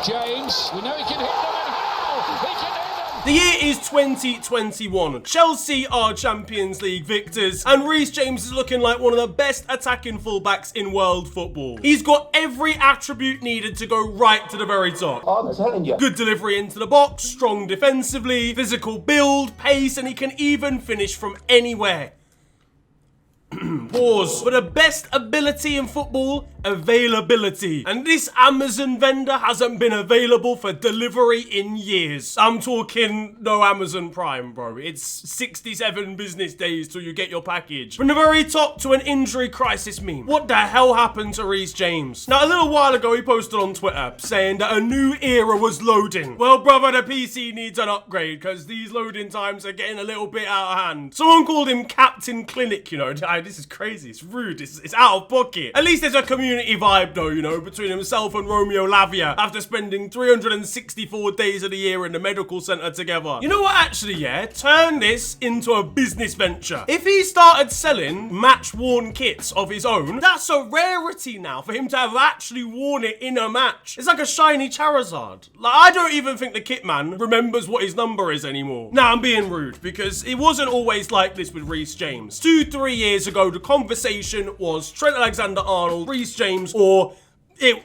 James, we know he can hit them, and how? He can hit them! The year is 2021. Chelsea are Champions League victors, and Reece James is looking like one of the best attacking fullbacks in world football. He's got every attribute needed to go right to the very top. I'm telling you. Good delivery into the box, strong defensively, physical build, pace, and he can even finish from anywhere. Pause. But the best ability in football, availability. And this Amazon vendor hasn't been available for delivery in years. I'm talking no Amazon Prime, bro. It's 67 business days till you get your package. From the very top to an injury crisis meme. What the hell happened to Reece James? Now, a little while ago, he posted on Twitter saying that a new era was loading. Well, brother, the PC needs an upgrade because these loading times are getting a little bit out of hand. Someone called him Captain Clinic, you know. This is crazy. It's rude. It's out of pocket. At least there's a community vibe, though, you know, between himself and Romeo Lavia after spending 364 days of the year in the medical centre together. You know what, actually, yeah? Turn this into a business venture. If he started selling match-worn kits of his own, that's a rarity now for him to have actually worn it in a match. It's like a shiny Charizard. Like, I don't even think the kit man remembers what his number is anymore. Now, I'm being rude because it wasn't always like this with Reece James. 2-3 years ago, the conversation was Trent Alexander-Arnold, Reece James, or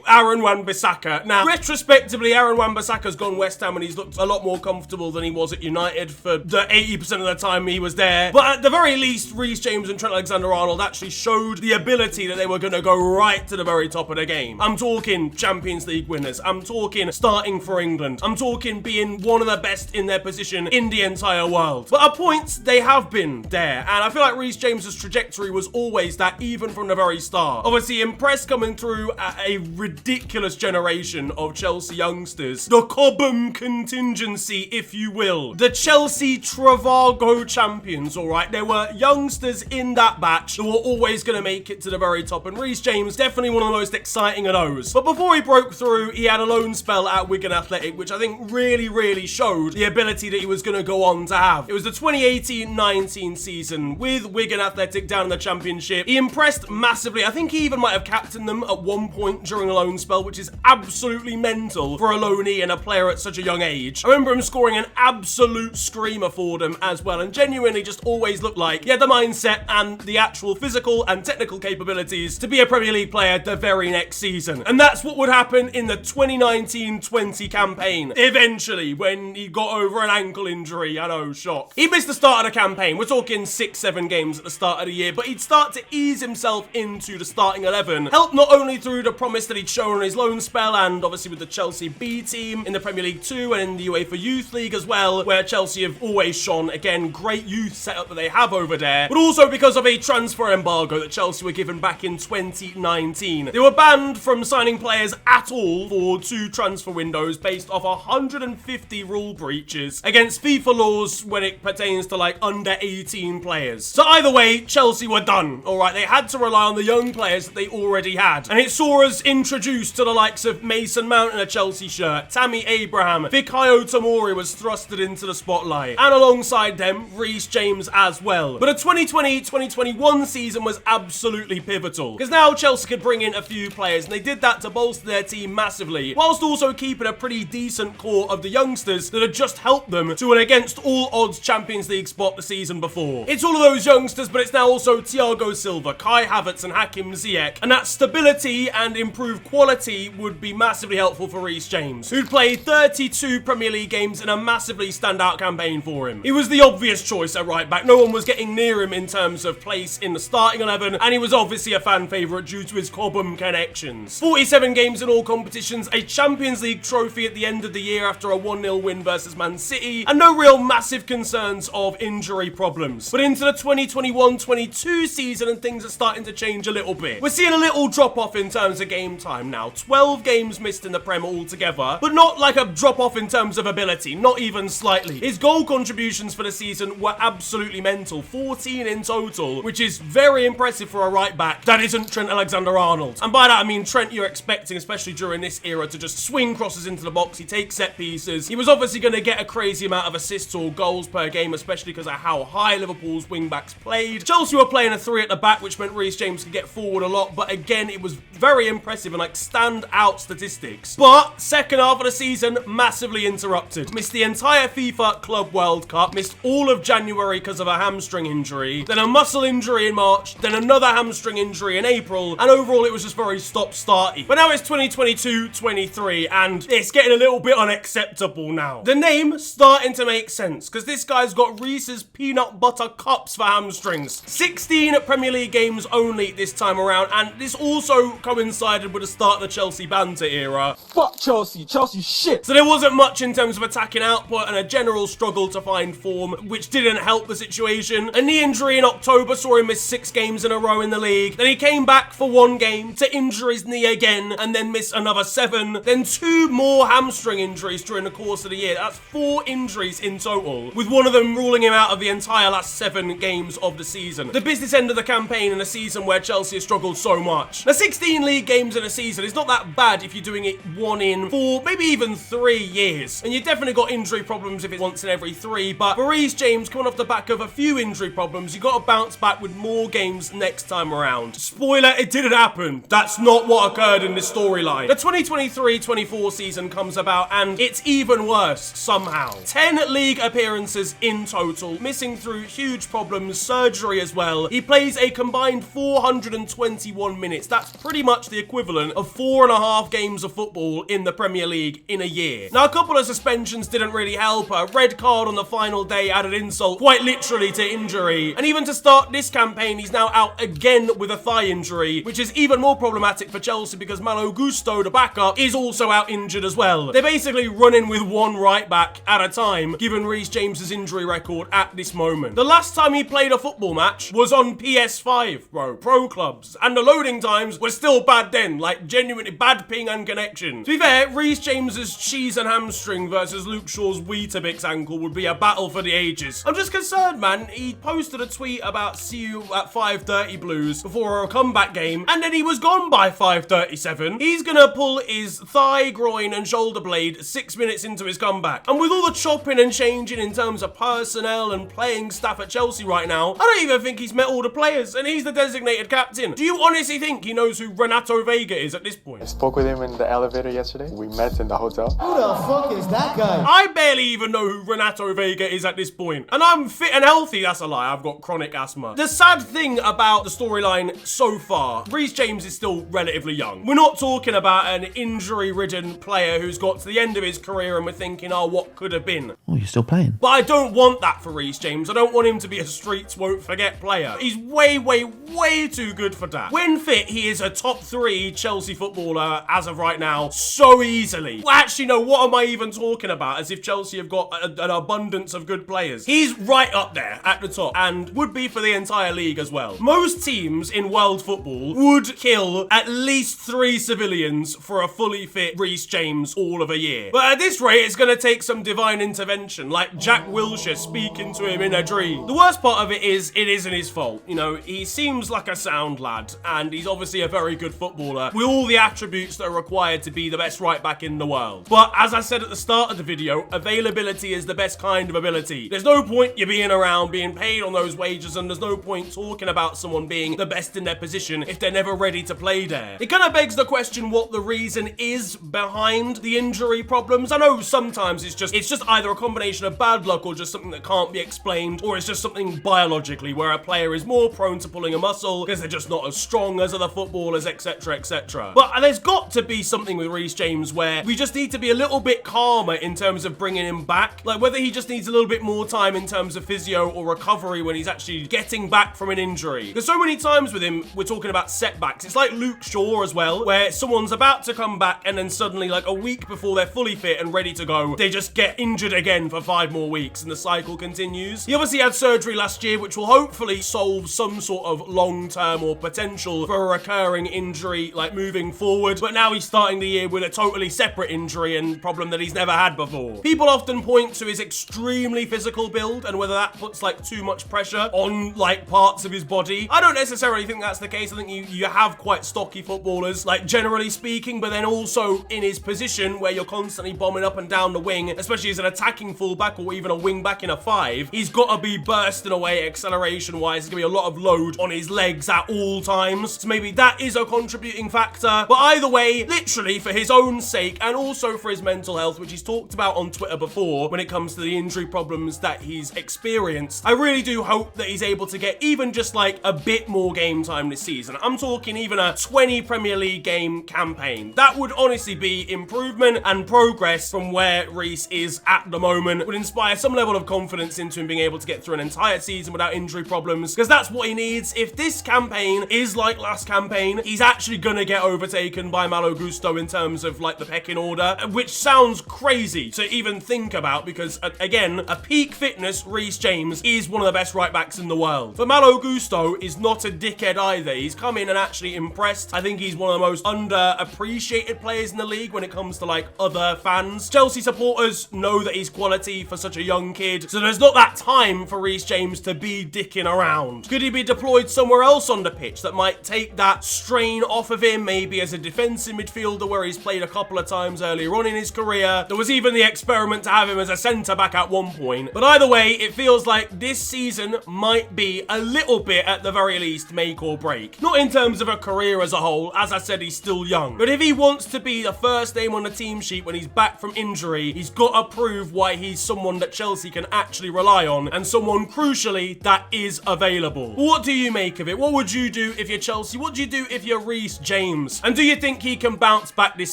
Aaron Wan-Bissaka. Now, retrospectively, Aaron Wan-Bissaka's gone West Ham and he's looked a lot more comfortable than he was at United for the 80% of the time he was there. But at the very least, Reece James and Trent Alexander-Arnold actually showed the ability that they were going to go right to the very top of the game. I'm talking Champions League winners. I'm talking starting for England. I'm talking being one of the best in their position in the entire world. But at points, they have been there. And I feel like Reece James's trajectory was always that, even from the very start. Obviously, impressed coming through at a ridiculous generation of Chelsea youngsters. The Cobham contingency, if you will. The Chelsea Travago champions, alright? There were youngsters in that batch that were always going to make it to the very top, and Reece James, definitely one of the most exciting of those. But before he broke through, he had a loan spell at Wigan Athletic, which I think really showed the ability that he was going to go on to have. It was the 2018-19 season with Wigan Athletic down in the Championship. He impressed massively. I think he even might have captained them at one point during a loan spell, which is absolutely mental for a loanee and a player at such a young age. I remember him scoring an absolute screamer for them as well, and genuinely just always looked like he had the mindset and the actual physical and technical capabilities to be a Premier League player the very next season. And that's what would happen in the 2019-20 campaign. Eventually, when he got over an ankle injury, I know, shock. He missed the start of the campaign. We're talking 6-7 games at the start of the year, but he'd start to ease himself into the starting 11, helped not only through the promise that he'd shown on his loan spell and obviously with the Chelsea B team in the Premier League 2 and in the UEFA Youth League as well, where Chelsea have always shone. Again, great youth setup that they have over there, but also because of a transfer embargo that Chelsea were given back in 2019. They were banned from signing players at all for 2 transfer windows based off 150 rule breaches against FIFA laws when it pertains to like under 18 players. So either way, Chelsea were done. Alright, they had to rely on the young players that they already had, and it saw us introduced to the likes of Mason Mount in a Chelsea shirt, Tammy Abraham, Fikayo Tomori was thrusted into the spotlight, and alongside them, Reece James as well. But the 2020-2021 season was absolutely pivotal, because now Chelsea could bring in a few players, and they did that to bolster their team massively, whilst also keeping a pretty decent core of the youngsters that had just helped them to an against all odds Champions League spot the season before. It's all of those youngsters, but it's now also Thiago Silva, Kai Havertz, and Hakim Ziyech, and that stability and improved quality would be massively helpful for Reece James, who'd played 32 Premier League games in a massively standout campaign for him. He was the obvious choice at right back. No one was getting near him in terms of place in the starting 11, and he was obviously a fan favourite due to his Cobham connections. 47 games in all competitions, a Champions League trophy at the end of the year after a 1-0 win versus Man City, and no real massive concerns of injury problems. But into the 2021-22 season, and things are starting to change a little bit. We're seeing a little drop off in terms of game time now. 12 games missed in the Prem altogether, but not like a drop off in terms of ability, not even slightly. His goal contributions for the season were absolutely mental, 14 in total, which is very impressive for a right back that isn't Trent Alexander-Arnold. And by that I mean Trent, you're expecting, especially during this era, to just swing crosses into the box. He takes set pieces. He was obviously going to get a crazy amount of assists or goals per game, especially because of how high Liverpool's wing-backs played. Chelsea were playing a 3 at the back, which meant Reece James could get forward a lot, but again, it was very impressive impressive and like stand out statistics. But second half of the season, massively interrupted. Missed the entire FIFA Club World Cup, missed all of January because of a hamstring injury, then a muscle injury in March, then another hamstring injury in April, and overall it was just very stop-starty. But now it's 2022-23, and it's getting a little bit unacceptable now. The name starting to make sense, because this guy's got Reese's peanut butter cups for hamstrings. 16 Premier League games only this time around, and this also coincided with the start of the Chelsea banter era. Fuck Chelsea. Chelsea shit. So there wasn't much in terms of attacking output and a general struggle to find form, which didn't help the situation. A knee injury in October saw him miss 6 games in a row in the league. Then he came back for 1 game to injure his knee again and then miss another 7. Then 2 more hamstring injuries during the course of the year. That's 4 injuries in total, with one of them ruling him out of the entire last 7 games of the season. The business end of the campaign in a season where Chelsea has struggled so much. Now, 16 league games in a season is not that bad if you're doing it 1 in 4, maybe even 3 years. And you've definitely got injury problems if it's once in every 3, but for Reece James, coming off the back of a few injury problems, you've got to bounce back with more games next time around. Spoiler, it didn't happen. That's not what occurred in this storyline. The 2023-24 season comes about, and it's even worse somehow. 10 league appearances in total, missing through huge problems, surgery as well. He plays a combined 421 minutes. That's pretty much the equivalent of 4.5 games of football in the Premier League in a year. Now, a couple of suspensions didn't really help. A red card on the final day added insult, quite literally, to injury. And even to start this campaign, he's now out again with a thigh injury, which is even more problematic for Chelsea because Malo Gusto, the backup, is also out injured as well. They're basically running with 1 right back at a time, given Reece James's injury record at this moment. The last time he played a football match was on PS5, bro, pro clubs, and the loading times were still bad then, like genuinely bad ping and connection. To be fair, Reece James's cheese and hamstring versus Luke Shaw's Weetabix ankle would be a battle for the ages. I'm just concerned, man. He posted a tweet about see you at 5:30 Blues before a comeback game, and then he was gone by 5:37. He's gonna pull his thigh, groin, and shoulder blade 6 minutes into his comeback. And with all the chopping and changing in terms of personnel and playing staff at Chelsea right now, I don't even think he's met all the players, and he's the designated captain. Do you honestly think he knows who Renato Vega is at this point? I spoke with him in the elevator yesterday. We met in the hotel. Who the fuck is that guy? I barely even know who Renato Vega is at this point. And I'm fit and healthy, that's a lie. I've got chronic asthma. The sad thing about the storyline so far, Reece James is still relatively young. We're not talking about an injury-ridden player who's got to the end of his career and we're thinking, oh, what could have been? Oh, you're still playing? But I don't want that for Reece James. I don't want him to be a streets won't forget player. He's way, way, way too good for that. When fit, he is a top 3 Chelsea footballer as of right now, so easily. Well, actually, no, what am I even talking about? As if Chelsea have got an abundance of good players. He's right up there at the top and would be for the entire league as well. Most teams in world football would kill at least 3 civilians for a fully fit Reece James all of a year. But at this rate, it's going to take some divine intervention, like Jack Wilshere speaking to him in a dream. The worst part of it is, it isn't his fault. You know, he seems like a sound lad, and he's obviously a very good footballer with all the attributes that are required to be the best right back in the world. But as I said at the start of the video, availability is the best kind of ability. There's no point you being around, being paid on those wages, and there's no point talking about someone being the best in their position if they're never ready to play there. It kind of begs the question what the reason is behind the injury problems. I know sometimes it's just either a combination of bad luck or just something that can't be explained, or it's just something biologically where a player is more prone to pulling a muscle because they're just not as strong as other footballers, etc, etc. But there's got to be something with Reece James where we just need to be a little bit calmer in terms of bringing him back. Like whether he just needs a little bit more time in terms of physio or recovery when he's actually getting back from an injury. Because so many times with him, we're talking about setbacks. It's like Luke Shaw as well, where someone's about to come back and then suddenly like a week before they're fully fit and ready to go, they just get injured again for 5 more weeks and the cycle continues. He obviously had surgery last year, which will hopefully solve some sort of long-term or potential for a recurring injury like moving forward. But now he's starting the year with a totally separate injury and problem that he's never had before. People often point to his extremely physical build and whether that puts like too much pressure on like parts of his body. I don't necessarily think that's the case. I think you have quite stocky footballers, like generally speaking, but then also in his position where you're constantly bombing up and down the wing, especially as an attacking fullback or even a wing back in a 5, he's got to be bursting away acceleration wise. There's gonna be a lot of load on his legs at all times. So maybe that is a contributing aggravating factor. But either way, literally for his own sake and also for his mental health, which he's talked about on Twitter before when it comes to the injury problems that he's experienced, I really do hope that he's able to get even just like a bit more game time this season. I'm talking even a 20 Premier League game campaign. That would honestly be improvement and progress from where Reece is at the moment. Would inspire some level of confidence into him being able to get through an entire season without injury problems, because that's what he needs. If this campaign is like last campaign, he's actually gonna get overtaken by Malo Gusto in terms of like the pecking order, which sounds crazy to even think about because, again, a peak fitness Reece James is one of the best right backs in the world. But Malo Gusto is not a dickhead either. He's come in and actually impressed. I think he's one of the most underappreciated players in the league when it comes to like other fans. Chelsea supporters know that he's quality for such a young kid, so there's not that time for Reece James to be dicking around. Could he be deployed somewhere else on the pitch that might take that strain off of him, maybe as a defensive midfielder where he's played a couple of times earlier on in his career? There was even the experiment to have him as a centre-back at one point. But either way, it feels like this season might be a little bit, at the very least, make or break. Not in terms of a career as a whole, as I said, he's still young. But if he wants to be the first name on the team sheet when he's back from injury, he's got to prove why he's someone that Chelsea can actually rely on, and someone, crucially, that is available. What do you make of it? What would you do if you're Chelsea? What do you do if you're Reece James? And do you think he can bounce back this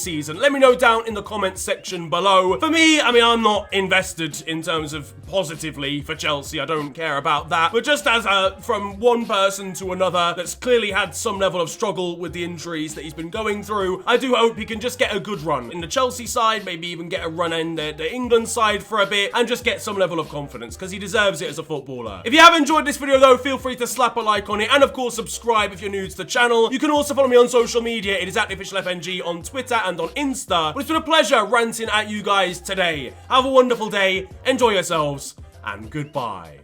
season? Let me know down in the comments section below. For me, I mean, I'm not invested in terms of positively for Chelsea. I don't care about that. But just as from one person to another that's clearly had some level of struggle with the injuries that he's been going through, I do hope he can just get a good run in the Chelsea side, maybe even get a run in the England side for a bit, and just get some level of confidence, because he deserves it as a footballer. If you have enjoyed this video though, feel free to slap a like on it, and of course subscribe if you're new to the channel. You can also follow me on social media. It is @officialfng on Twitter and on Insta. But it's been a pleasure ranting at you guys today. Have a wonderful day, enjoy yourselves, and goodbye.